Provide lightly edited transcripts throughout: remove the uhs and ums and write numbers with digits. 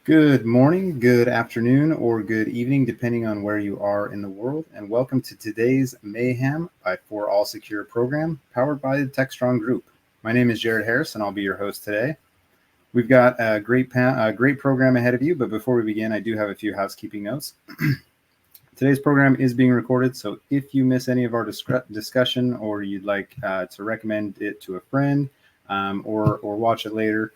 Good morning, good afternoon, or good evening, depending on where you are in the world, and welcome to today's Mayhem by For All Secure program, powered by the TechStrong Group. My name is Jared Harris, and I'll be your host today. We've got a great program ahead of you, but before we begin, I do have a few housekeeping notes. Today's program is being recorded, so if you miss any of our discussion or you'd like to recommend it to a friend or watch it later,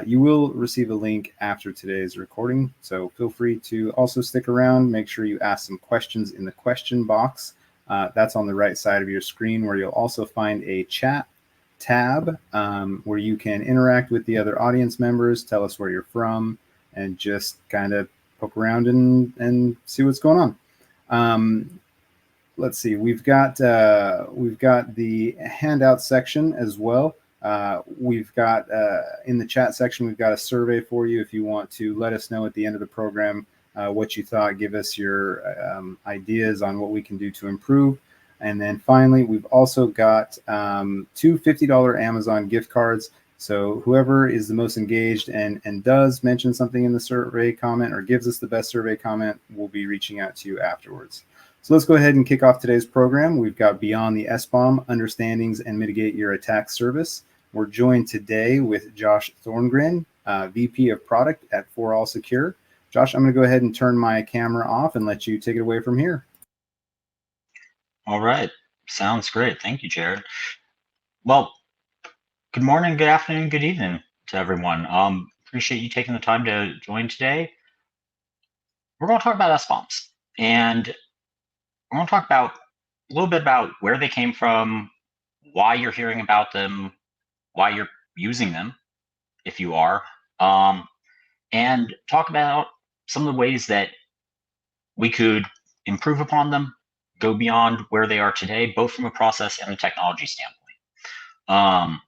you will receive a link after today's recording, so feel free to also stick around. Make sure you ask some questions in the question box. That's on the right side of your screen, where you'll also find a chat tab where you can interact with the other audience members, tell us where you're from, and just kind of poke around and see what's going on. Let's see, we've got the handout section as well. We've got in the chat section, we've got a survey for you if you want to let us know at the end of the program what you thought. Give us your ideas on what we can do to improve. And then finally, we've also got two $50 Amazon gift cards. So whoever is the most engaged and does mention something in the survey comment or gives us the best survey comment, we'll be reaching out to you afterwards. So let's go ahead and kick off today's program. We've got Beyond the SBOM, Understandings and Mitigate Your Attack Service. We're joined today with Josh Thorngren, VP of Product at For All Secure. Josh, I'm going to go ahead and turn my camera off and let you take it away from here. All right. Sounds great. Thank you, Jared. Well, good morning, good afternoon, good evening to everyone. Appreciate you taking the time to join today. We're going to talk about SBOMs, and we're going to talk about a little bit about where they came from, why you're hearing about them, why you're using them, if you are, and talk about some of the ways that we could improve upon them, go beyond where they are today, both from a process and a technology standpoint.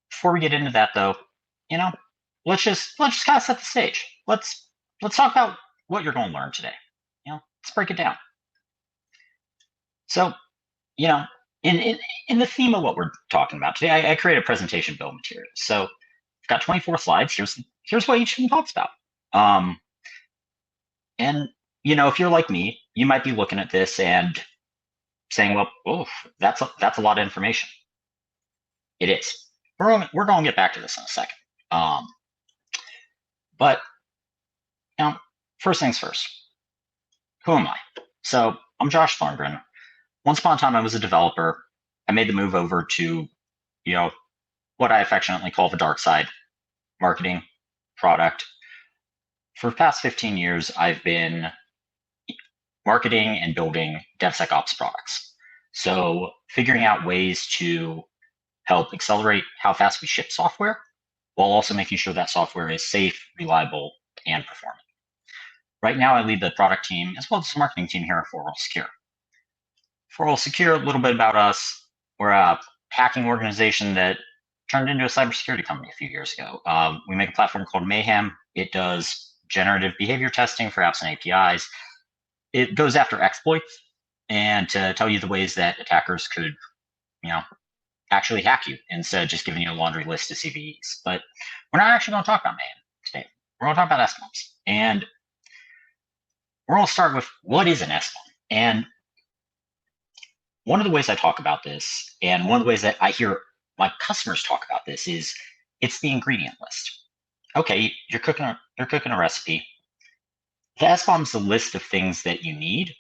Before we get into that, though, let's just kind of set the stage. Let's talk about what you're going to learn today. Let's break it down. So, in the theme of what we're talking about today, I created a presentation bill of materials. So I've got 24 slides. Here's what each of them talks about. And if you're like me, you might be looking at this and saying, well, oh, that's a lot of information. It is. We're going to get back to this in a second. But first things first. Who am I? So I'm Josh Thorngren. Once upon a time, I was a developer. I made the move over to, what I affectionately call the dark side, marketing, product. For the past 15 years, I've been marketing and building DevSecOps products. So figuring out ways to help accelerate how fast we ship software, while also making sure that software is safe, reliable, and performant. Right now, I lead the product team as well as the marketing team here at For All Secure. For All Secure, a little bit about us. We're a hacking organization that turned into a cybersecurity company a few years ago. We make a platform called Mayhem. It does generative behavior testing for apps and APIs. It goes after exploits and to tell you the ways that attackers could, actually hack you instead of just giving you a laundry list of CVEs. But we're not actually going to talk about Mayhem today. We're going to talk about SBOMs. And we're going to start with what is an SBOM. And one of the ways I talk about this, and one of the ways that I hear my customers talk about this, is it's the ingredient list. Okay, you're cooking a recipe. The SBOM is the list of things that you need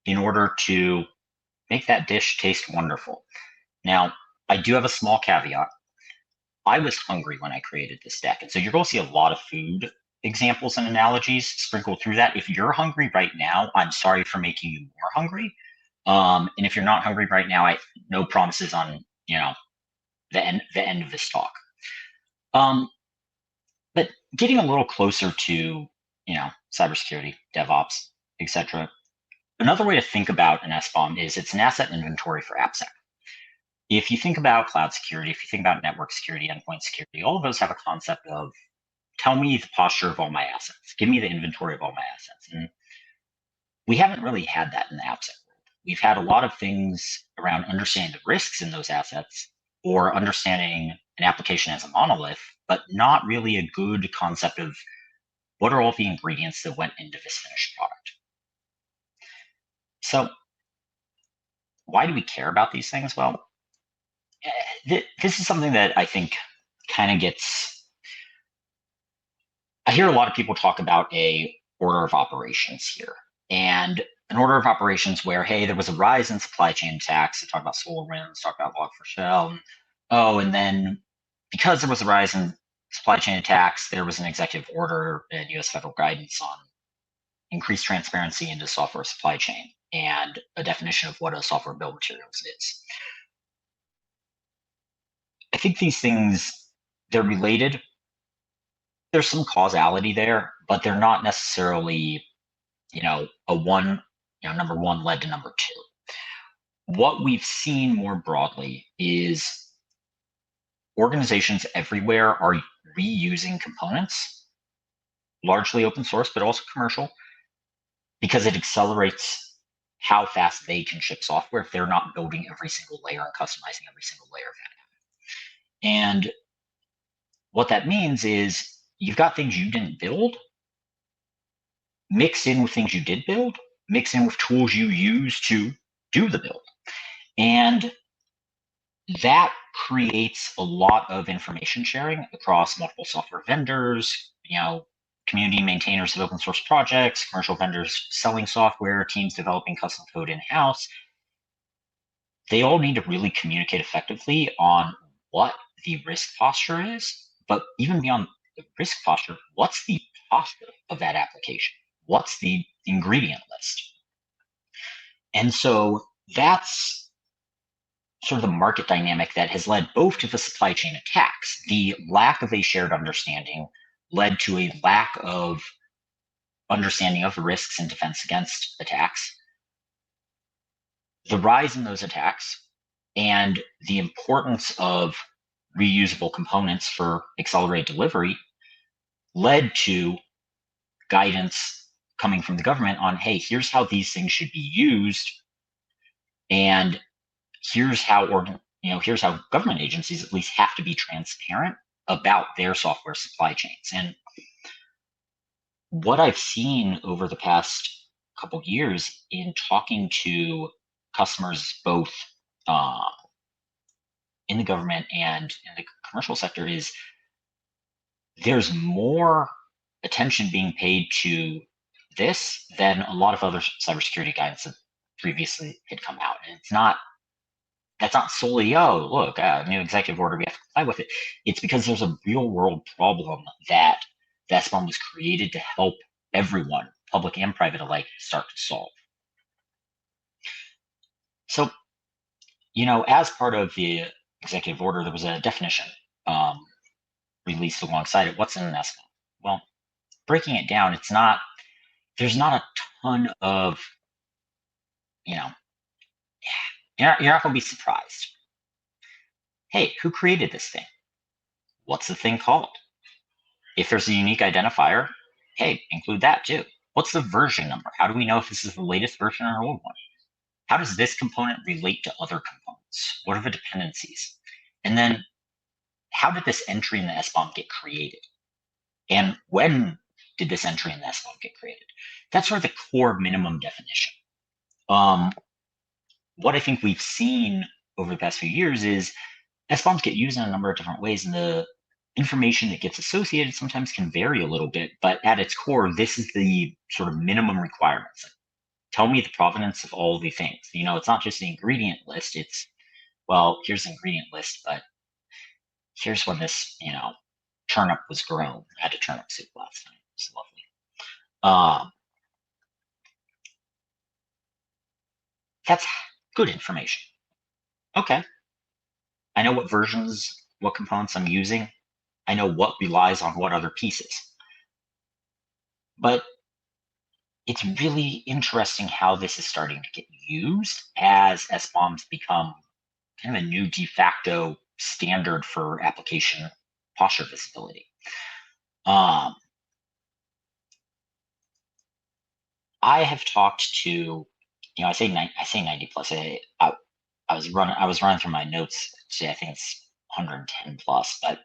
in order to make that dish taste wonderful. Now, I do have a small caveat. I was hungry when I created this deck, and so you're going to see a lot of food examples and analogies sprinkled through that. If you're hungry right now, I'm sorry for making you more hungry. And if you're not hungry right now, no promises on the end of this talk. But getting a little closer to cybersecurity, DevOps, etc. Another way to think about an SBOM is it's an asset inventory for appsec. If you think about cloud security, if you think about network security, endpoint security, all of those have a concept of tell me the posture of all my assets. Give me the inventory of all my assets. And we haven't really had that in the appsec world. We've had a lot of things around understanding the risks in those assets or understanding an application as a monolith, but not really a good concept of what are all the ingredients that went into this finished product. So why do we care about these things? Well, this is something that I think kind of gets, I hear a lot of people talk about a order of operations here, and an order of operations where, hey, there was a rise in supply chain attacks. They talk about SolarWinds, talk about Log4Shell. And then because there was a rise in supply chain attacks, there was an executive order and US federal guidance on increased transparency into software supply chain and a definition of what a software bill of materials is. I think these things, they're related. There's some causality there, but they're not necessarily, number one led to number two. What we've seen more broadly is organizations everywhere are reusing components, largely open source, but also commercial, because it accelerates how fast they can ship software if they're not building every single layer and customizing every single layer of that. And what that means is you've got things you didn't build mixed in with things you did build, mixed in with tools you use to do the build. And that creates a lot of information sharing across multiple software vendors, community maintainers of open source projects, commercial vendors selling software, teams developing custom code in-house. They all need to really communicate effectively on what the risk posture is, but even beyond the risk posture, what's the posture of that application? What's the ingredient list? And so that's sort of the market dynamic that has led both to the supply chain attacks. The lack of a shared understanding led to a lack of understanding of the risks and defense against attacks. The rise in those attacks and the importance of reusable components for accelerated delivery led to guidance coming from the government on, hey, here's how these things should be used, and here's how government agencies at least have to be transparent about their software supply chains. And what I've seen over the past couple of years in talking to customers both in the government and in the commercial sector is there's more attention being paid to this than a lot of other cybersecurity guidance that previously had come out. And that's not solely, look, new executive order, we have to comply with it. It's because there's a real world problem that the SBOM was created to help everyone, public and private alike, start to solve. So, as part of the executive order, there was a definition released alongside it. What's in an SBOM? Well, breaking it down, there's not a ton of, you're not going to be surprised. Hey, who created this thing? What's the thing called? If there's a unique identifier, hey, include that too. What's the version number? How do we know if this is the latest version or an old one? How does this component relate to other components? What are the dependencies? And then how did this entry in the SBOM get created? And when did this entry in the SBOM get created? That's sort of the core minimum definition. What I think we've seen over the past few years is SBOMs get used in a number of different ways, and the information that gets associated sometimes can vary a little bit, but at its core, this is the sort of minimum requirements. Tell me the provenance of all the things. It's not just the ingredient list. It's, well, here's the ingredient list, but here's when this, turnip was grown. I had a turnip soup last night. It's lovely. That's good information. Okay. I know what versions, what components I'm using. I know what relies on what other pieces. But it's really interesting how this is starting to get used as SBOMs become kind of a new de facto standard for application posture visibility. I have talked to, I say 90 plus. I was running through my notes today. I think it's 110 plus, but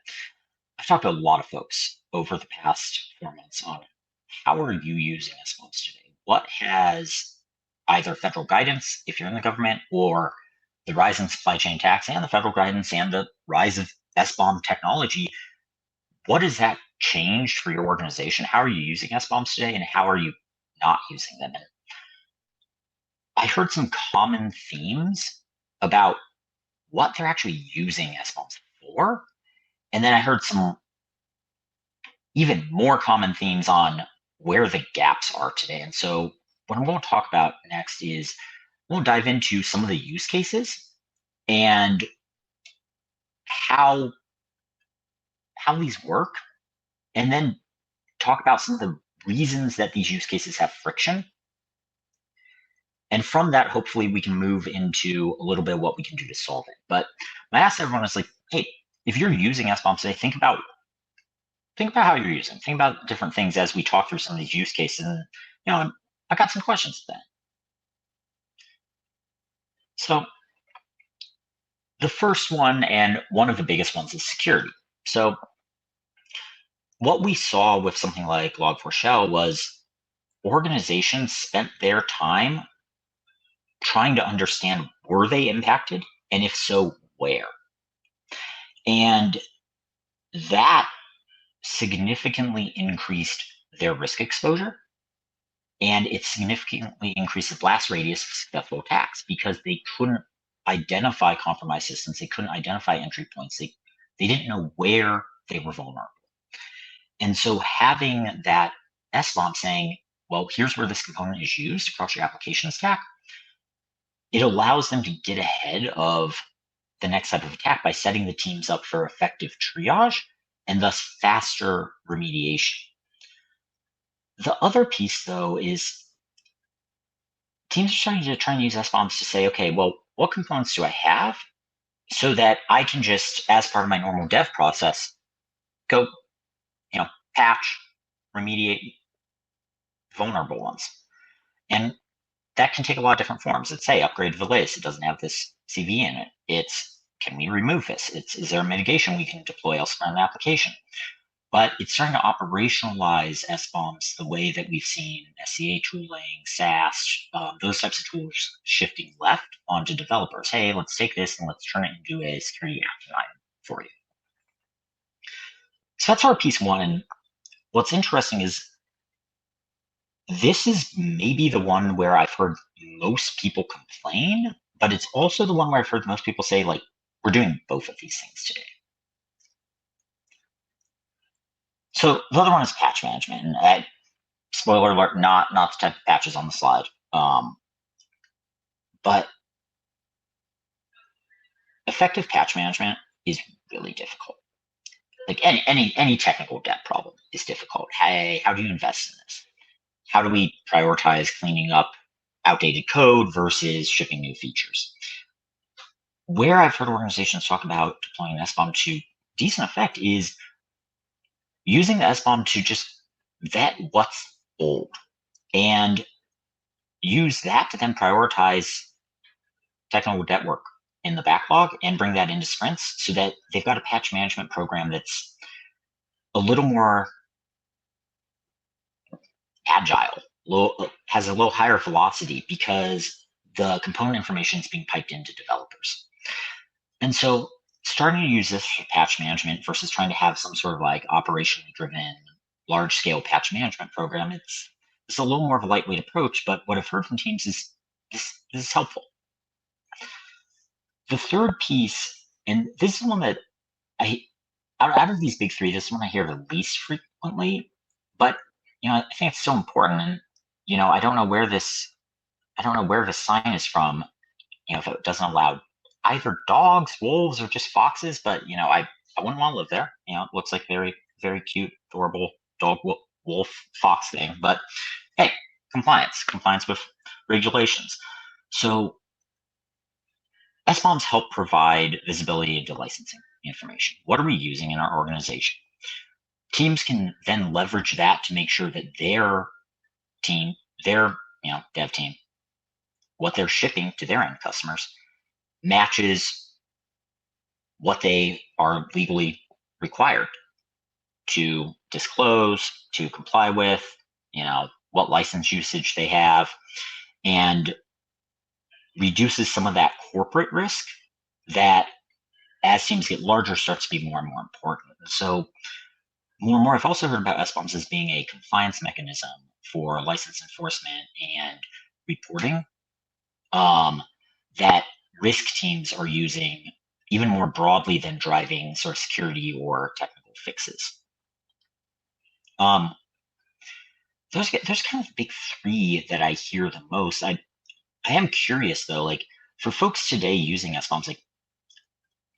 I've talked to a lot of folks over the past 4 months on how are you using SBOMs today? What has either federal guidance, if you're in the government, or the rise in supply chain attacks and the federal guidance and the rise of SBOM technology, what has that changed for your organization? How are you using SBOMs today, and how are you not using them? And I heard some common themes about what they're actually using SBOMs for. And then I heard some even more common themes on where the gaps are today. And so what I'm going to talk about next is we'll dive into some of the use cases and how these work, and then talk about some of the reasons that these use cases have friction. And from that, hopefully we can move into a little bit of what we can do to solve it. But my ask to everyone is like, hey, if you're using SBOM today, think about how you're using. Think about different things as we talk through some of these use cases. And I got some questions then. So the first one, and one of the biggest ones, is security. So what we saw with something like Log4Shell was organizations spent their time trying to understand, were they impacted? And if so, where? And that significantly increased their risk exposure, and it significantly increased the blast radius of successful attacks because they couldn't identify compromised systems. They couldn't identify entry points. They didn't know where they were vulnerable. And so having that SBOM saying, well, here's where this component is used across your application stack, it allows them to get ahead of the next type of attack by setting the teams up for effective triage and thus faster remediation. The other piece, though, is teams are starting to try and use SBOMs to say, okay, well, what components do I have so that I can just, as part of my normal dev process, go, patch, remediate vulnerable ones. And that can take a lot of different forms. It's, hey, upgrade the latest. It doesn't have this CV in it. It's, can we remove this? Is there a mitigation we can deploy elsewhere in the application? But it's starting to operationalize SBOMs the way that we've seen SCA tooling, SAST, those types of tools shifting left onto developers. Hey, let's take this and let's turn it into a security action item for you. So that's our piece one. And what's interesting is this is maybe the one where I've heard most people complain, but it's also the one where I've heard most people say, like, we're doing both of these things today. So the other one is patch management. And spoiler alert, not the type of patches on the slide. But effective patch management is really difficult. Like any technical debt problem is difficult. Hey, how do you invest in this? How do we prioritize cleaning up outdated code versus shipping new features? Where I've heard organizations talk about deploying an SBOM to decent effect is using the SBOM to just vet what's old and use that to then prioritize technical debt work in the backlog and bring that into sprints so that they've got a patch management program that's a little more agile, has a little higher velocity because the component information is being piped into developers. And so starting to use this for patch management versus trying to have some sort of like operationally driven large scale patch management program, it's a little more of a lightweight approach. But what I've heard from teams is this is helpful. The third piece, and this is one that out of these big three, this is one I hear the least frequently, but I think it's so important. And I don't know where this sign is from. If it doesn't allow either dogs, wolves, or just foxes, but I wouldn't want to live there. It looks like very, very cute, adorable dog, wolf, fox thing. But hey, compliance with regulations. So SBOMs help provide visibility into licensing information. What are we using in our organization? Teams can then leverage that to make sure that their team, their dev team, what they're shipping to their end customers matches what they are legally required to disclose, to comply with, what license usage they have, and reduces some of that corporate risk that, as teams get larger, starts to be more and more important. So more and more, I've also heard about SBOMs as being a compliance mechanism for license enforcement and reporting, that risk teams are using even more broadly than driving sort of security or technical fixes. There's kind of big three that I hear the most. I am curious though, like for folks today using SBOMs, like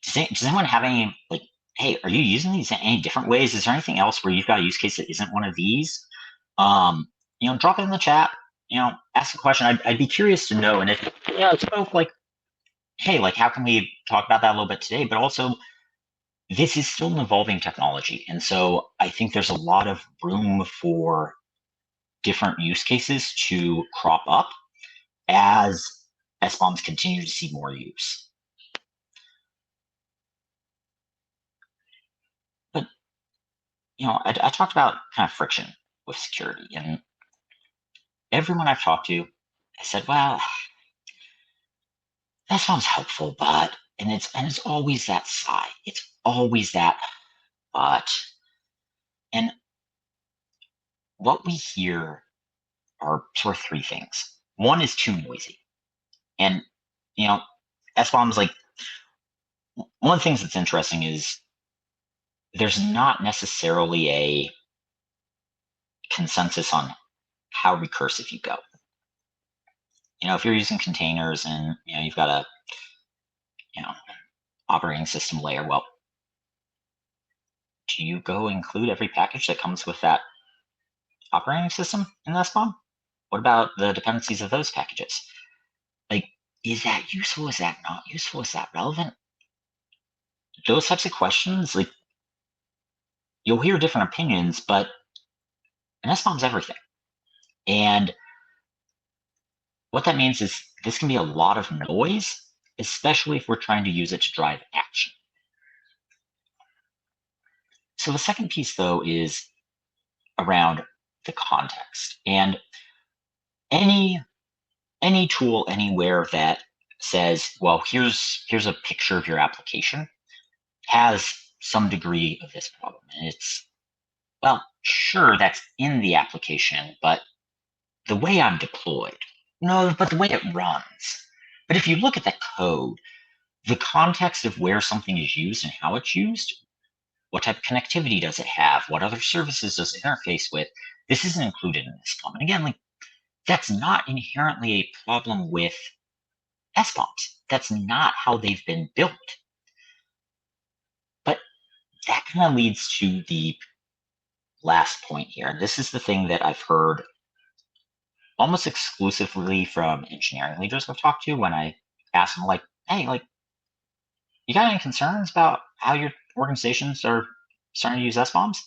does anyone have any, like, hey, are you using these in any different ways? Is there anything else where you've got a use case that isn't one of these? Drop it in the chat, ask a question. I'd be curious to know. And if, it's both like, hey, like how can we talk about that a little bit today? But also, this is still an evolving technology. And so I think there's a lot of room for different use cases to crop up as SBOMs continue to see more use. But, I talked about kind of friction with security, and everyone I've talked to has said, well, SBOM's helpful, but, and it's always that sigh. It's always that but. And what we hear are sort of three things. One is too noisy. And, SBOMs, like, one of the things that's interesting is there's not necessarily a consensus on how recursive you go. If you're using containers and, you've got a, operating system layer, well, do you go include every package that comes with that operating system in the SBOM? What about the dependencies of those packages? Like, is that useful? Is that not useful? Is that relevant? Those types of questions, like, you'll hear different opinions, but an SBOM's everything. And what that means is this can be a lot of noise, especially if we're trying to use it to drive action. So the second piece, though, is around the context. And any tool anywhere that says, well, here's a picture of your application has some degree of this problem. And it's, well, sure, that's in the application, but the way I'm deployed, no, but the way it runs. But if you look at the code, the context of where something is used and how it's used, what type of connectivity does it have? What other services does it interface with? This isn't included in this SBOM. And again, like, that's not inherently a problem with SBOMs. That's not how they've been built. But that kind of leads to the last point here. And this is the thing that I've heard almost exclusively from engineering leaders I've talked to when I ask them, like, hey, like, you got any concerns about how your organizations are starting to use SBOMs?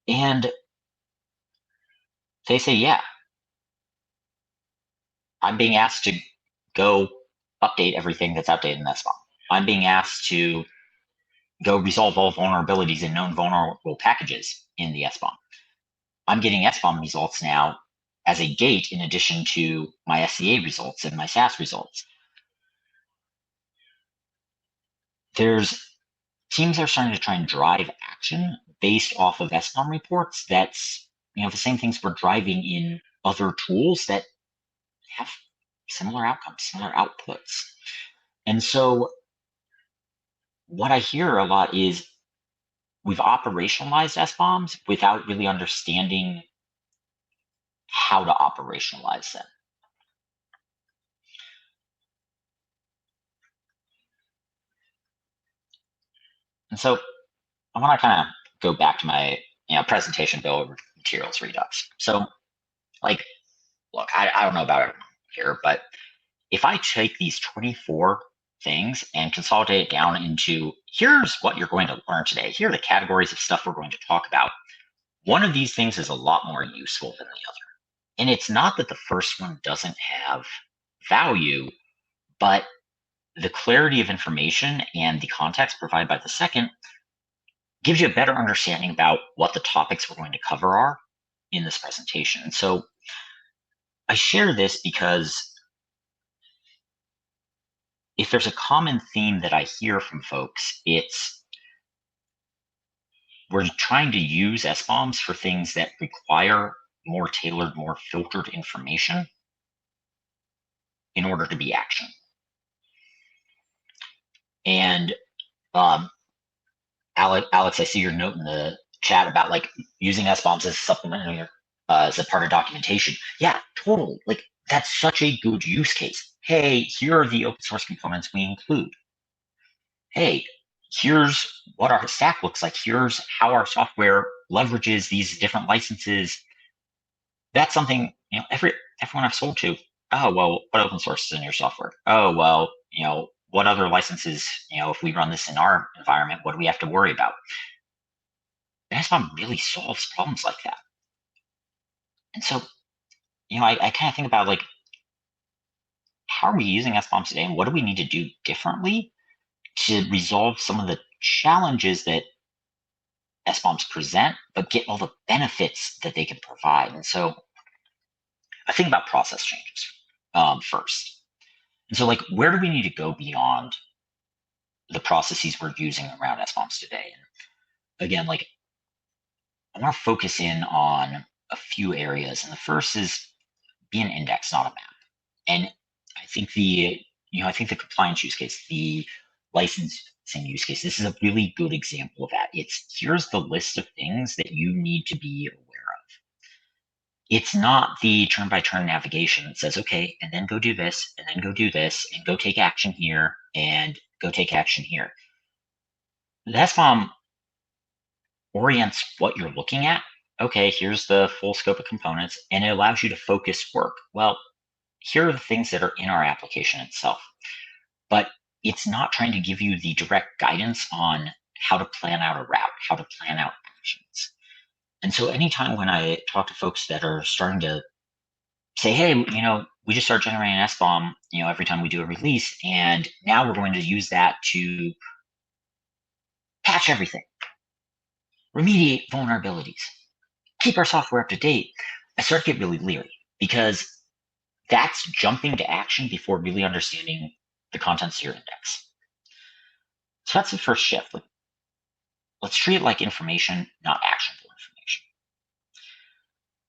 And they say, yeah, I'm being asked to go update everything that's outdated in SBOM. I'm being asked to go resolve all vulnerabilities in known vulnerable packages in the SBOM. I'm getting SBOM results now as a gate in addition to my SCA results and my SAS results. Teams are starting to try and drive action based off of SBOM reports. That's, the same things we're driving in other tools that have similar outcomes, similar outputs. And so what I hear a lot is we've operationalized SBOMs without really understanding how to operationalize them. And so I want to kind of go back to my presentation bill of materials redux. So, like, look, I don't know about everyone here, but if I take these 24 things and consolidate it down into, here's what you're going to learn today, here are the categories of stuff we're going to talk about, one of these things is a lot more useful than the other. And it's not that the first one doesn't have value, but the clarity of information and the context provided by the second gives you a better understanding about what the topics we're going to cover are in this presentation. And so I share this because if there's a common theme that I hear from folks, it's we're trying to use SBOMs for things that require more tailored, more filtered information in order to be action. And Alex, I see your note in the chat about like using SBOMs as a supplement as a part of documentation. Yeah, totally. Like that's such a good use case. Hey, here are the open source components we include. Hey, here's what our stack looks like. Here's how our software leverages these different licenses. That's something, everyone I've sold to. Oh, well, what open source is in your software? Oh, well, what other licenses, if we run this in our environment, what do we have to worry about? SBOM really solves problems like that. And so, I kind of think about like, how are we using SBOMs today and what do we need to do differently to resolve some of the challenges that SBOMs present, but get all the benefits that they can provide? And so I think about process changes first. And so like, where do we need to go beyond the processes we're using around SBOMs today? And again, like I want to focus in on a few areas. And the first is be an index, not a map. And I think the compliance use case, the licensing use case, this is a really good example of that. It's here's the list of things that you need to be aware of. It's not the turn-by-turn navigation that says, okay, and then go do this, and then go do this, and go take action here, and go take action here. The SBOM orients what you're looking at. Okay, here's the full scope of components, and it allows you to focus work. Well, here are the things that are in our application itself. But it's not trying to give you the direct guidance on how to plan out a route, how to plan out actions. And so anytime when I talk to folks that are starting to say, hey, we just start generating an SBOM, every time we do a release, and now we're going to use that to patch everything, remediate vulnerabilities, keep our software up to date, I start to get really leery because that's jumping to action before really understanding the contents of your index. So that's the first shift. Let's treat it like information, not actionable information.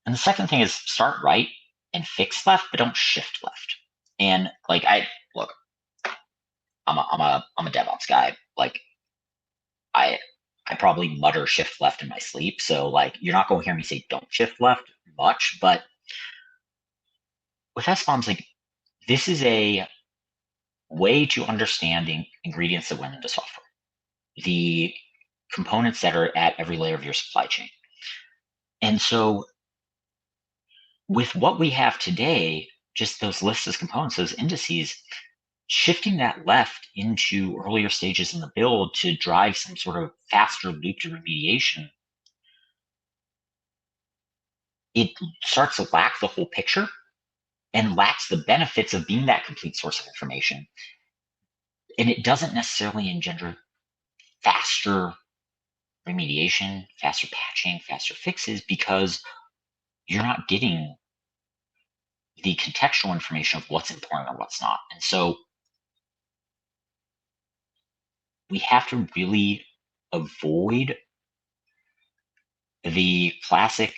And the second thing is start right and fix left, but don't shift left. And like I'm a DevOps guy. Like I probably mutter shift left in my sleep. So like you're not going to hear me say don't shift left much, but with SBOMs, like this is a way to understand the ingredients that went into software, the components that are at every layer of your supply chain. And so with what we have today, just those lists of components, those indices, shifting that left into earlier stages in the build to drive some sort of faster loop to remediation, it starts to lack the whole picture and lacks the benefits of being that complete source of information. And it doesn't necessarily engender faster remediation, faster patching, faster fixes, because you're not getting the contextual information of what's important and what's not. And so we have to really avoid the classic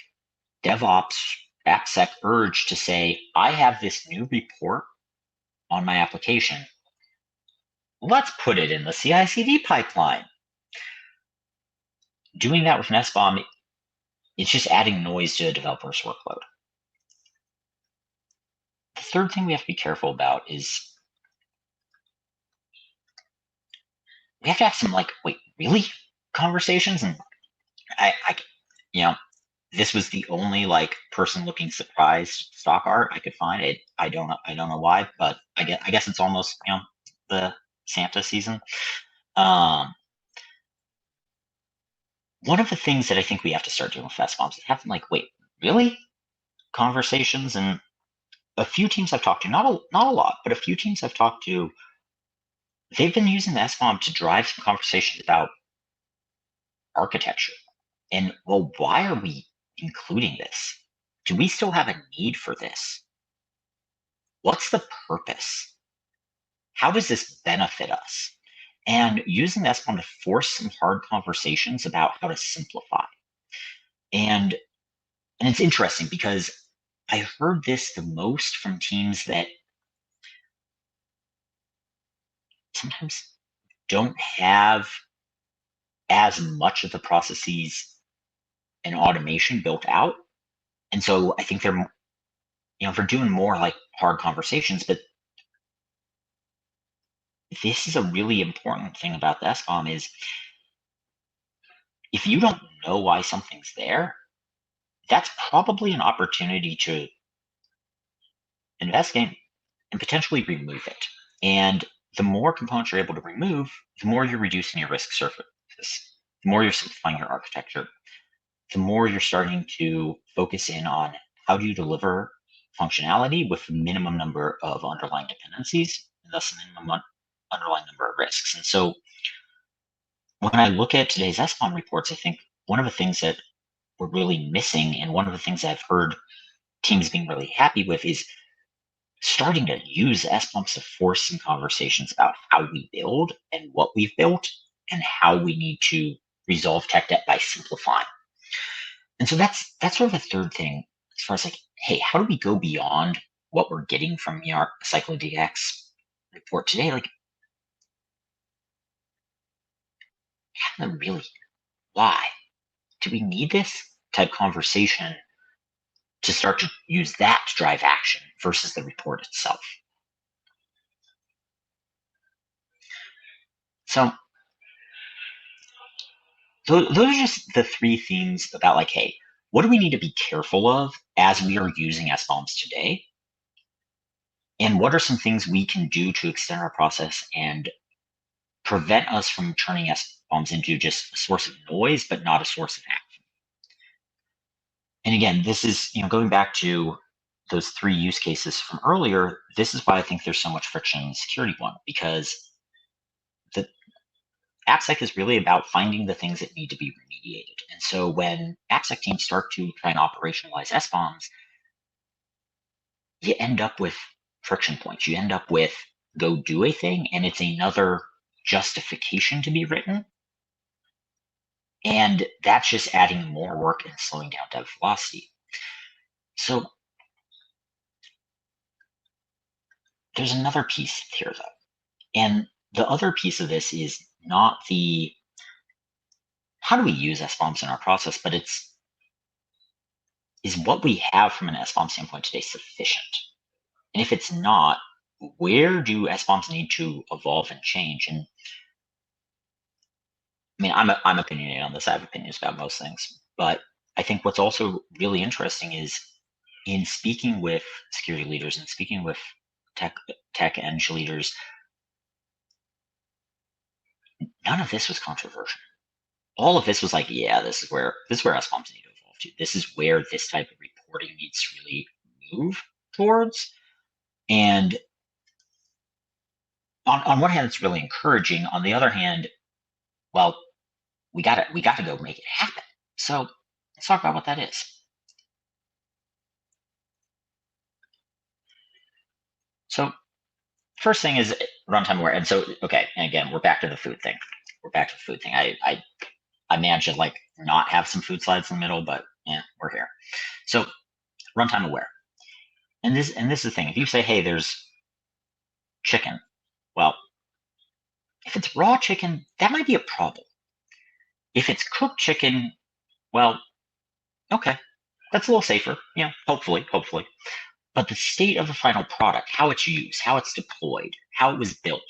DevOps appsec urge to say, I have this new report on my application. Let's put it in the CI/CD pipeline. Doing that with an SBOM, it's just adding noise to a developer's workload. The third thing we have to be careful about is we have to have some like, wait, really? Conversations. And this was the only like person looking surprised stock art I could find. It. I don't know why, but I guess it's almost the Santa season. One of the things that I think we have to start doing with SBOMs is having like, wait, really? Conversations. And a few teams I've talked to, not a lot, but a few teams I've talked to, they've been using the SBOM to drive some conversations about architecture. And well, why are we including this? Do we still have a need for this? What's the purpose? How does this benefit us? And using the SBOM to force some hard conversations about how to simplify. And it's interesting because I heard this the most from teams that sometimes don't have as much of the processes and automation built out. And so I think they're, they're doing more like hard conversations, but this is a really important thing about the SBOM is if you don't know why something's there, that's probably an opportunity to investigate and potentially remove it. And the more components you're able to remove, the more you're reducing your risk surface, the more you're simplifying your architecture, the more you're starting to focus in on how do you deliver functionality with the minimum number of underlying dependencies, and thus the minimum underlying number of risks. And so when I look at today's SBOM reports, I think one of the things that we're really missing, and one of the things I've heard teams being really happy with, is starting to use SBOMs to force some conversations about how we build and what we've built and how we need to resolve tech debt by simplifying. And so that's sort of a third thing as far as like, hey, how do we go beyond what we're getting from our CycloDX report today? Like, really, why? Do we need this type conversation to start to use that to drive action versus the report itself? So those are just the three themes about like, hey, what do we need to be careful of as we are using SBOMs today? And what are some things we can do to extend our process and prevent us from turning SBOMs into just a source of noise, but not a source of action? And again, this is, going back to those three use cases from earlier, this is why I think there's so much friction in the security one, because the AppSec is really about finding the things that need to be remediated. And so when AppSec teams start to try and operationalize SBOMs, you end up with friction points. You end up with go do a thing, and it's another justification to be written. And that's just adding more work and slowing down dev velocity. So there's another piece here, though. And the other piece of this is not the how do we use SBOMs in our process, but is what we have from an SBOM standpoint today sufficient? And if it's not, where do SBOMs need to evolve and change? And I mean, I'm opinionated on this. I have opinions about most things, but I think what's also really interesting is in speaking with security leaders and speaking with tech eng leaders, none of this was controversial. All of this was like, yeah, this is where SBOMs need to evolve to. This is where this type of reporting needs to really move towards. And on one hand, it's really encouraging. On the other hand, well, we got to go make it happen. So let's talk about what that is. So first thing is runtime aware. And so, okay, and again, we're back to the food thing. I managed to like not have some food slides in the middle, but yeah, we're here. So runtime aware. And this is the thing. If you say, hey, there's chicken, well, if it's raw chicken, that might be a problem. If it's cooked chicken, well, okay, that's a little safer, hopefully. But the state of the final product, how it's used, how it's deployed, how it was built,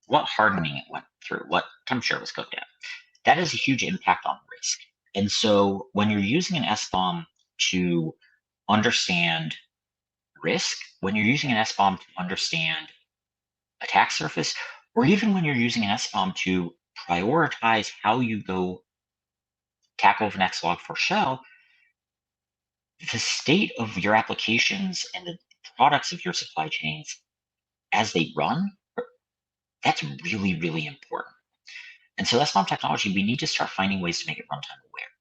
what hardening it went through, what temperature it was cooked at, that has a huge impact on risk. And so when you're using an SBOM to understand risk, when you're using an SBOM to understand attack surface, or even when you're using an SBOM to prioritize how you go tackle the next log4shell, the state of your applications and the products of your supply chains as they run, that's really, really important. And so SBOM technology, we need to start finding ways to make it runtime aware.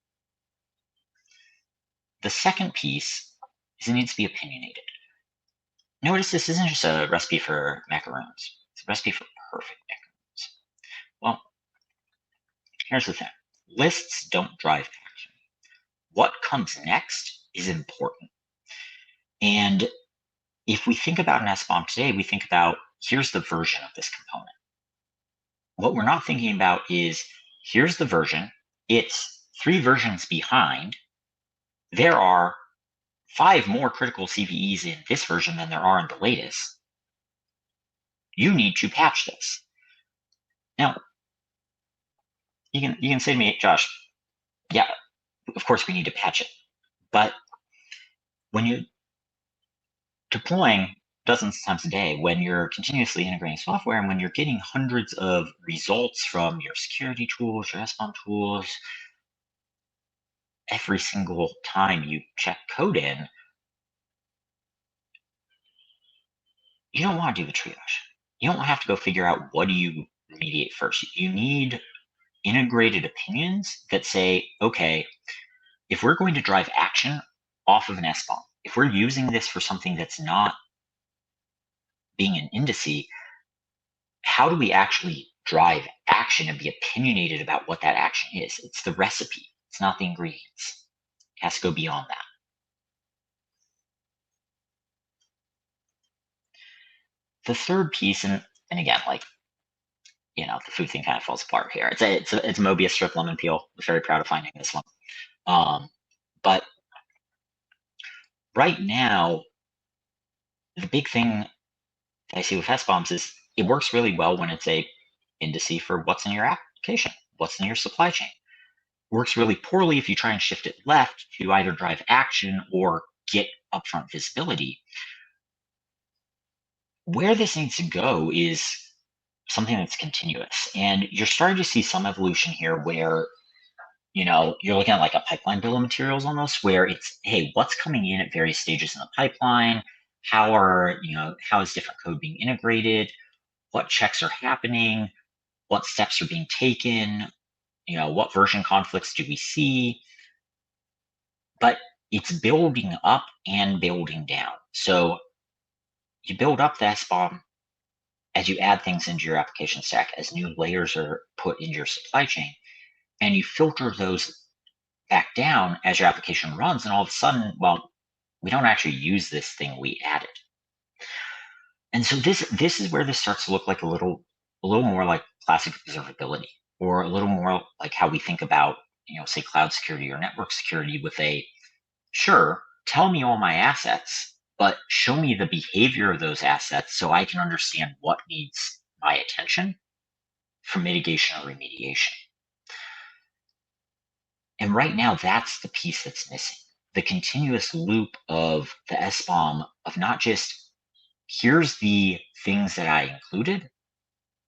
The second piece is it needs to be opinionated. Notice this isn't just a recipe for macaroons. It's a recipe for perfect macaroons. Well, here's the thing. Lists don't drive action. What comes next is important. And if we think about an SBOM today, we think about here's the version of this component. What we're not thinking about is here's the version. It's 3 versions behind. There are 5 more critical CVEs in this version than there are in the latest. You need to patch this. Now, you can say to me, Josh, yeah, of course we need to patch it. But when you're deploying dozens of times a day, when you're continuously integrating software, and when you're getting hundreds of results from your security tools, your SBOM tools, every single time you check code in, you don't want to do the triage. You don't have to go figure out what do you remediate first. You need integrated opinions that say, okay, if we're going to drive action off of an SBOM, if we're using this for something that's not being an indice, how do we actually drive action and be opinionated about what that action is? It's the recipe. It's not the ingredients. It has to go beyond that. The third piece, and again, like, the food thing kind of falls apart here. It's a Mobius strip lemon peel. I'm very proud of finding this one. But right now, the big thing that I see with SBOMs is it works really well when it's a indice for what's in your application, what's in your supply chain. It works really poorly if you try and shift it left to either drive action or get upfront visibility. Where this needs to go is something that's continuous. And you're starting to see some evolution here where, you're looking at like a pipeline bill of materials almost, where it's, hey, what's coming in at various stages in the pipeline? How is different code being integrated? What checks are happening? What steps are being taken? What version conflicts do we see? But it's building up and building down. So you build up the SBOM as you add things into your application stack, as new layers are put into your supply chain, and you filter those back down as your application runs, and all of a sudden, well, we don't actually use this thing we added. And so this is where this starts to look like a little more like classic observability, or a little more like how we think about, say cloud security or network security with sure, tell me all my assets, but show me the behavior of those assets so I can understand what needs my attention for mitigation or remediation. And right now, that's the piece that's missing. The continuous loop of the SBOM of not just, here's the things that I included,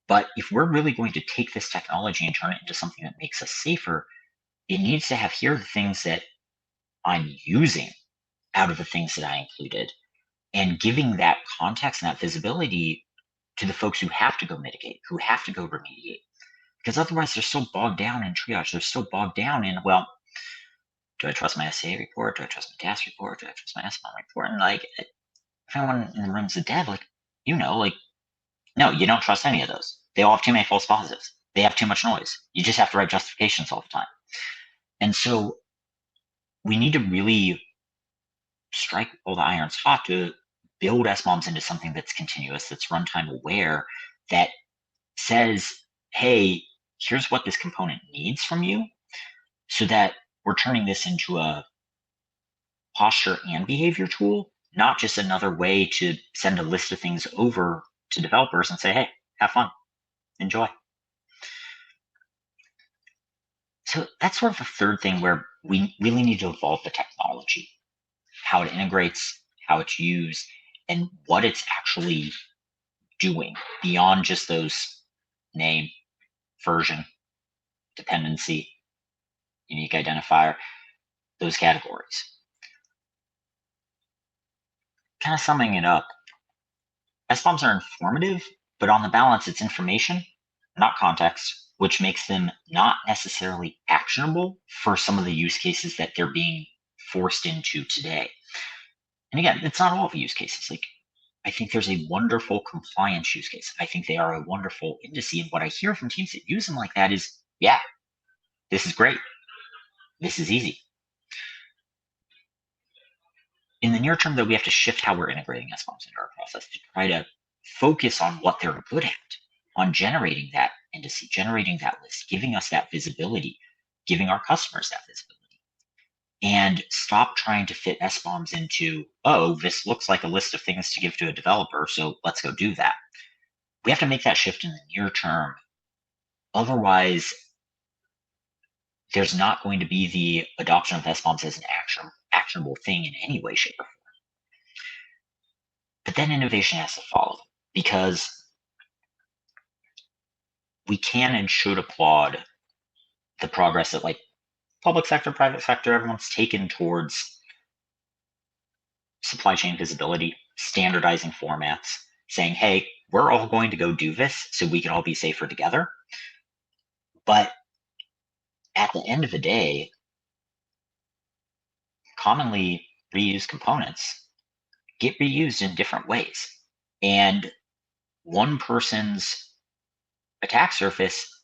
but if we're really going to take this technology and turn it into something that makes us safer, it needs to have, here are the things that I'm using out of the things that I included, and giving that context and that visibility to the folks who have to go mitigate, who have to go remediate. Because otherwise they're so bogged down in triage. They're so bogged down in, well, do I trust my SCA report? Do I trust my gas report? Do I trust my SBOM report? And like, if anyone in the room is a dev, no, you don't trust any of those. They all have too many false positives. They have too much noise. You just have to write justifications all the time. And so we need to really strike all the irons hot to build SBOMs into something that's continuous, that's runtime aware, that says, hey, here's what this component needs from you, so that we're turning this into a posture and behavior tool, not just another way to send a list of things over to developers and say, hey, have fun, enjoy. So that's sort of the third thing where we really need to evolve the technology, how it integrates, how it's used, and what it's actually doing beyond just those name, version, dependency, unique identifier, those categories. Kind of summing it up, SBOMs are informative, but on the balance, it's information, not context. which makes them not necessarily actionable for some of the use cases that they're being forced into today. And again, it's not all of the use cases. Like, I think there's a wonderful compliance use case. I think they are a wonderful indice. And what I hear from teams that use them like that is, yeah, this is great. This is easy. In the near term, though, we have to shift how we're integrating SBOMs into our process to try to focus on what they're good at, on generating that indice, generating that list, giving us that visibility, giving our customers that visibility, and stop trying to fit SBOMs into, oh, this looks like a list of things to give to a developer, so let's go do that. We have to make that shift in the near term. Otherwise, there's not going to be the adoption of SBOMs as an actionable thing in any way, shape, or form. But then innovation has to follow, because we can and should applaud the progress that, like, public sector, private sector, everyone's taken towards supply chain visibility, standardizing formats, saying, hey, we're all going to go do this so we can all be safer together. But at the end of the day, commonly reused components get reused in different ways. And one person's attack surface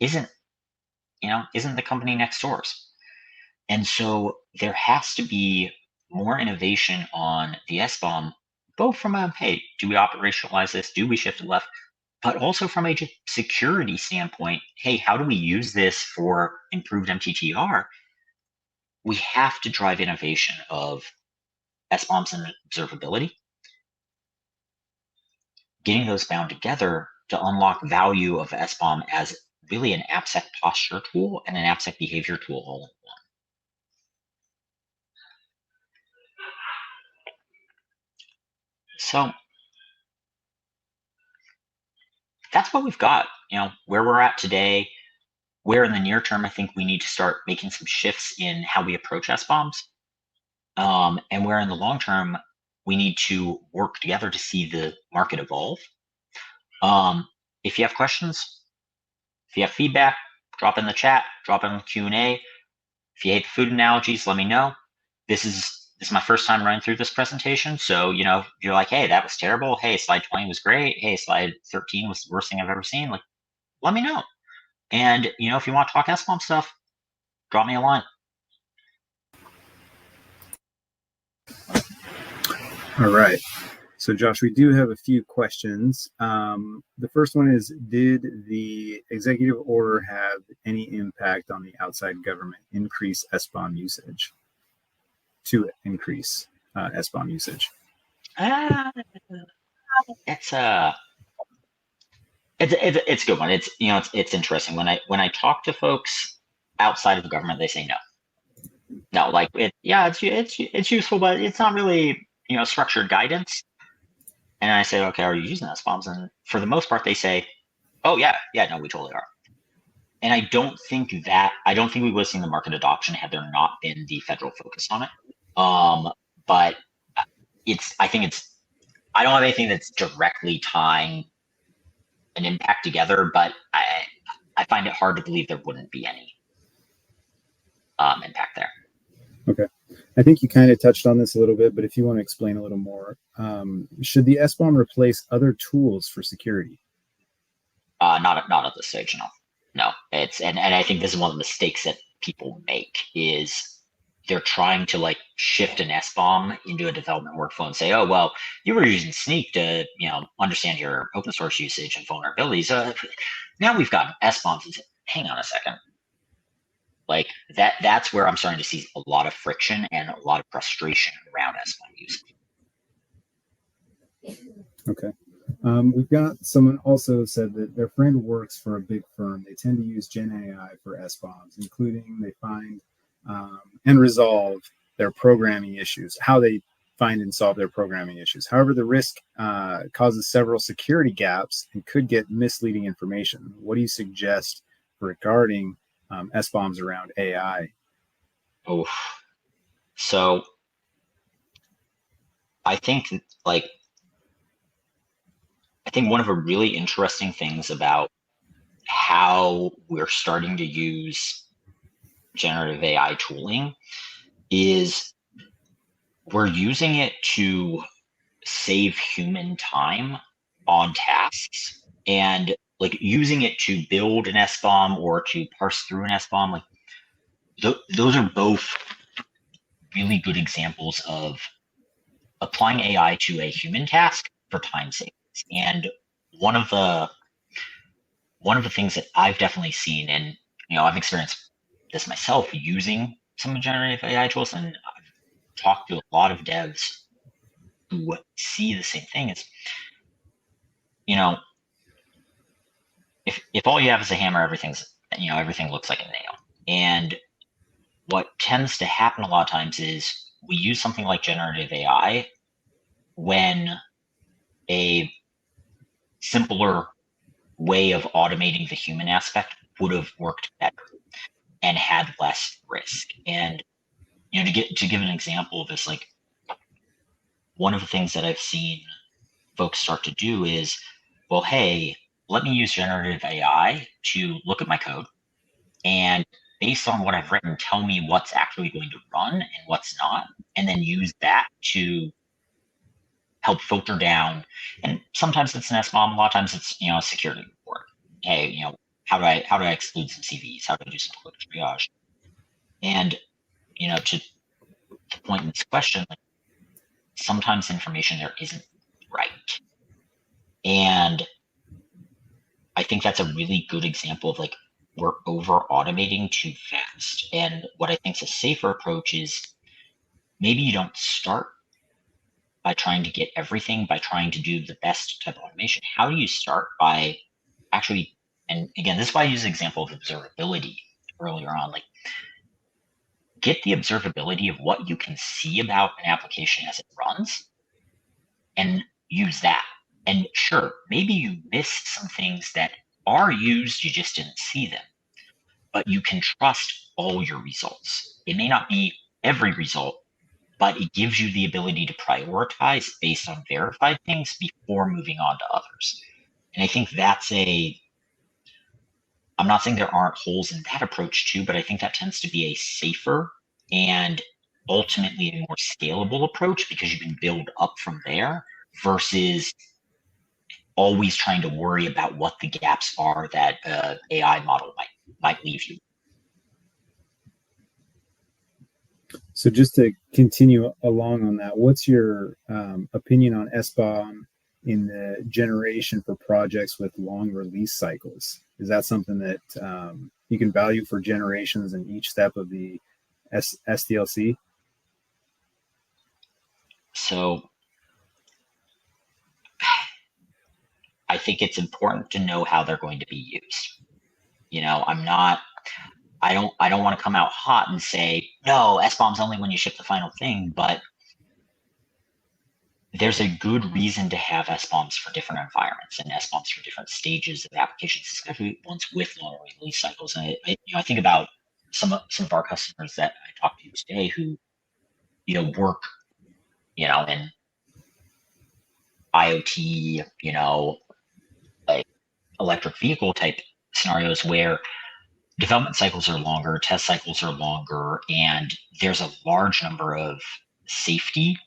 isn't the company next door's. And so there has to be more innovation on the SBOM, both from a, hey, do we operationalize this? Do we shift it left? But also from a security standpoint, hey, how do we use this for improved MTTR? We have to drive innovation of SBOMs and observability, getting those bound together to unlock value of SBOM as really an appsec posture tool and an appsec behavior tool all in one. So that's what we've got, where we're at today, where in the near term, I think we need to start making some shifts in how we approach SBOMs, and where in the long term, we need to work together to see the market evolve. If you have questions, if you have feedback, drop in the chat, drop in the Q&A. If you hate the food analogies, let me know. This is my first time running through this presentation. So, if you're like, hey, that was terrible. Hey, slide 20 was great. Hey, slide 13 was the worst thing I've ever seen. Like, let me know. And, if you want to talk SBOM stuff, drop me a line. All right. So, Josh, we do have a few questions. The first one is, did the executive order have any impact on the outside government increase SBOM usage? To increase SBOM usage? It's a good one. It's interesting. When I talk to folks outside of the government, they say no, like it's useful, but it's not really structured guidance. And I say, okay, are you using SBOMs? And for the most part, they say, oh yeah, no, we totally are. And I don't think we would have seen the market adoption had there not been the federal focus on it. But I don't have anything that's directly tying an impact together, but I find it hard to believe there wouldn't be any impact there. Okay. I think you kind of touched on this a little bit, but if you want to explain a little more, should the SBOM replace other tools for security? Not at this stage, no. And I think this is one of the mistakes that people make is they're trying to shift an SBOM into a development workflow and say, oh, well, you were using Sneak to understand your open source usage and vulnerabilities. Now we've got SBOMs. And say, hang on a second. Like that's where I'm starting to see a lot of friction and a lot of frustration around SBOM usage. Okay. We've got someone also said that their friend works for a big firm. They tend to use Gen AI for SBOMs, including they find and resolve their programming issues, how they find and solve their programming issues. However, the risk causes several security gaps and could get misleading information. What do you suggest regarding SBOMs around AI? Oh, so I think one of the really interesting things about how we're starting to use generative AI tooling is we're using it to save human time on tasks, and like using it to build an SBOM or to parse through an SBOM. Like those are both really good examples of applying AI to a human task for time savings. And one of the things that I've definitely seen, and I've experienced this myself using some generative AI tools, and I've talked to a lot of devs who see the same thing, is if all you have is a hammer, everything looks like a nail. And what tends to happen a lot of times is we use something like generative AI when a simpler way of automating the human aspect would have worked better and had less risk. And to give an example of this, like one of the things that I've seen folks start to do is, well, hey, let me use generative AI to look at my code and based on what I've written, tell me what's actually going to run and what's not, and then use that to help filter down. And sometimes it's an SBOM, a lot of times it's a security report. Hey, how do I exclude some CVs? How do I do some quick triage? And to the point in this question, like, sometimes information there isn't right, and I think that's a really good example of like we're over automating too fast. And what I think is a safer approach is maybe you don't start by trying to get everything, by trying to do the best type of automation. How do you start by actually, and again, this is why I use the example of observability earlier on, like get the observability of what you can see about an application as it runs and use that. And sure, maybe you missed some things that are used, you just didn't see them, but you can trust all your results. It may not be every result, but it gives you the ability to prioritize based on verified things before moving on to others. And I think I'm not saying there aren't holes in that approach too, but I think that tends to be a safer and ultimately a more scalable approach because you can build up from there versus always trying to worry about what the gaps are that AI model might leave you. So just to continue along on that, what's your opinion on SBOM in the generation for projects with long release cycles? Is that something that you can value for generations in each step of the SDLC? So I think it's important to know how they're going to be used. I don't want to come out hot and say, no, SBOM's only when you ship the final thing, but there's a good reason to have SBOMs for different environments and SBOMs for different stages of applications, especially ones with long release cycles. And I think about some of our customers that I talked to today who, work, in IoT, like electric vehicle type scenarios where development cycles are longer, test cycles are longer, and there's a large number of safety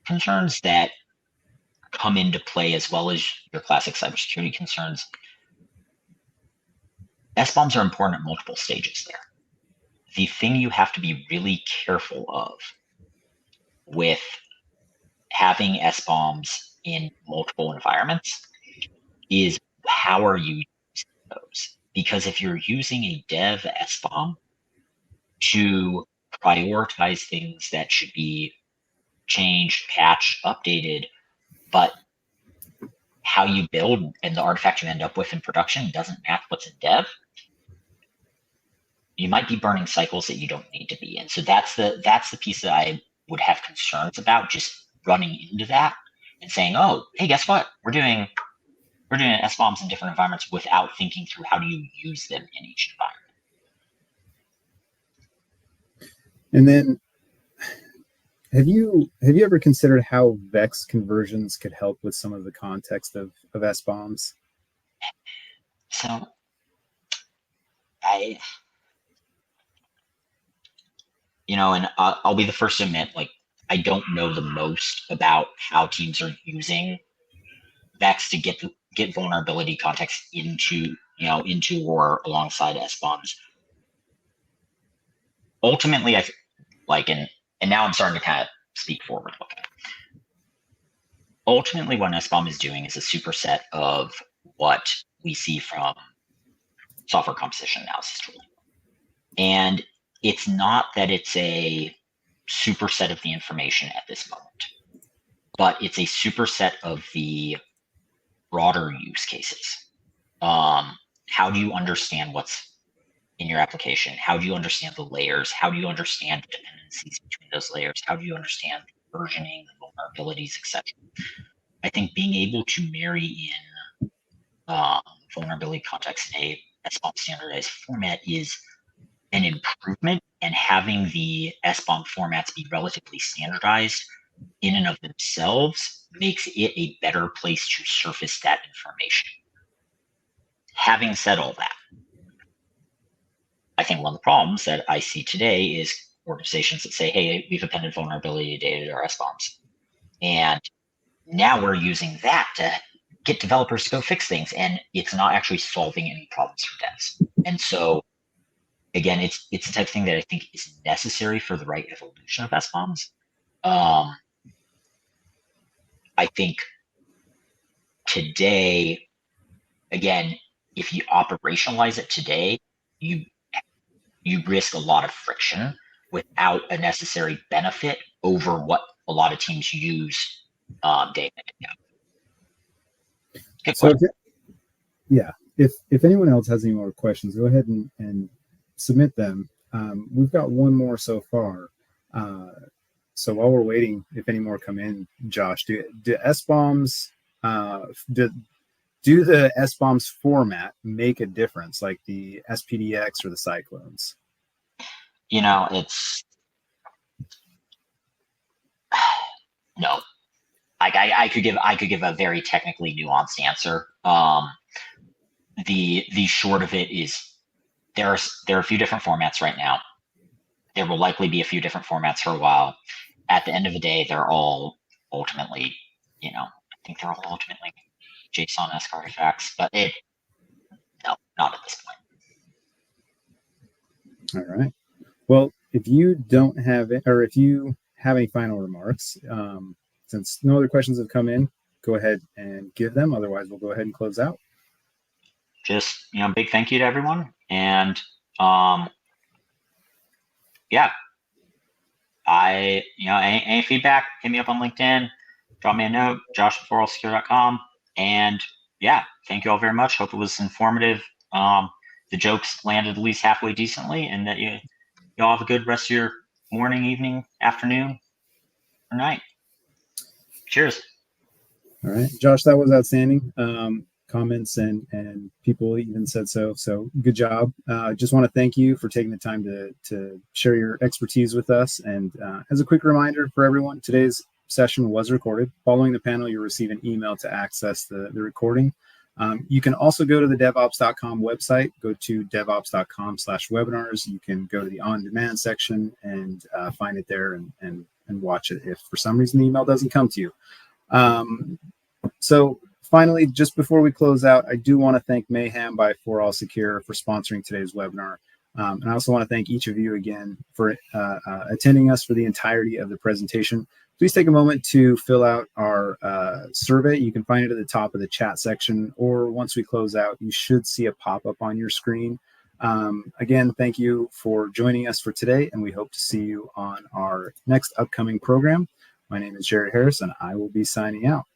concerns that come into play as well as your classic cybersecurity concerns. SBOMs are important at multiple stages there. The thing you have to be really careful of with having SBOMs in multiple environments is how are you using those? Because if you're using a dev SBOM to prioritize things that should be changed, patched, updated, but how you build and the artifact you end up with in production doesn't match what's in dev, you might be burning cycles that you don't need to be in. So that's the piece that I would have concerns about, just running into that and saying, oh, hey, guess what? We're doing SBOMs in different environments without thinking through how do you use them in each environment. And then have you ever considered how VEX conversions could help with some of the context of SBOMs? So And I'll be the first to admit, like, I don't know the most about how teams are using Vex to get vulnerability context into or alongside SBOMs. Ultimately, and now I'm starting to kind of speak forward looking. Ultimately, what an SBOM is doing is a superset of what we see from software composition analysis tooling. And it's not that it's a superset of the information at this moment, but it's a superset of the broader use cases. How do you understand what's in your application? How do you understand the layers? How do you understand the dependencies between those layers? How do you understand the versioning, the vulnerabilities, etc.? I think being able to marry in vulnerability context in a SBOM standardized format is an improvement, and having the SBOM formats be relatively standardized in and of themselves makes it a better place to surface that information. Having said all that, I think one of the problems that I see today is organizations that say, hey, we've appended vulnerability data to our SBOMs. And now we're using that to get developers to go fix things, and it's not actually solving any problems for devs. And so, again, it's the type of thing that I think is necessary for the right evolution of SBOMs. I think today, again, if you operationalize it today, you risk a lot of friction without a necessary benefit over what a lot of teams use day in and day out. So if anyone else has any more questions, go ahead and submit them. We've got one more so far. So while we're waiting, if any more come in, Josh, do SBOMs do the SBOMs format make a difference, like the SPDX or the Cyclones? It's no. Like I could give a very technically nuanced answer. The short of it is there are a few different formats right now. There will likely be a few different formats for a while. At the end of the day, they're all ultimately, I think they're all ultimately JSON-esque artifacts, but no, not at this point. All right. Well, if you don't have it, or if you have any final remarks, since no other questions have come in, go ahead and give them. Otherwise, we'll go ahead and close out. Just, big thank you to everyone. And any feedback, hit me up on LinkedIn, drop me a note, josh@forallsecure.com. And thank you all very much. Hope it was informative. The jokes landed at least halfway decently, and that you all have a good rest of your morning, evening, afternoon, or night. Cheers. All right, Josh, that was outstanding. Comments and people even said so. So good job. Just want to thank you for taking the time to share your expertise with us. And as a quick reminder for everyone, today's session was recorded. Following the panel, you'll receive an email to access the recording. You can also go to the devops.com website, go to devops.com/webinars. You can go to the on-demand section and find it there and watch it if for some reason the email doesn't come to you. So finally, just before we close out, I do want to thank Mayhem by For All Secure for sponsoring today's webinar. And I also want to thank each of you again for attending us for the entirety of the presentation. Please take a moment to fill out our survey. You can find it at the top of the chat section, or once we close out, you should see a pop-up on your screen. Again, thank you for joining us for today, and we hope to see you on our next upcoming program. My name is Jared Harris, and I will be signing out.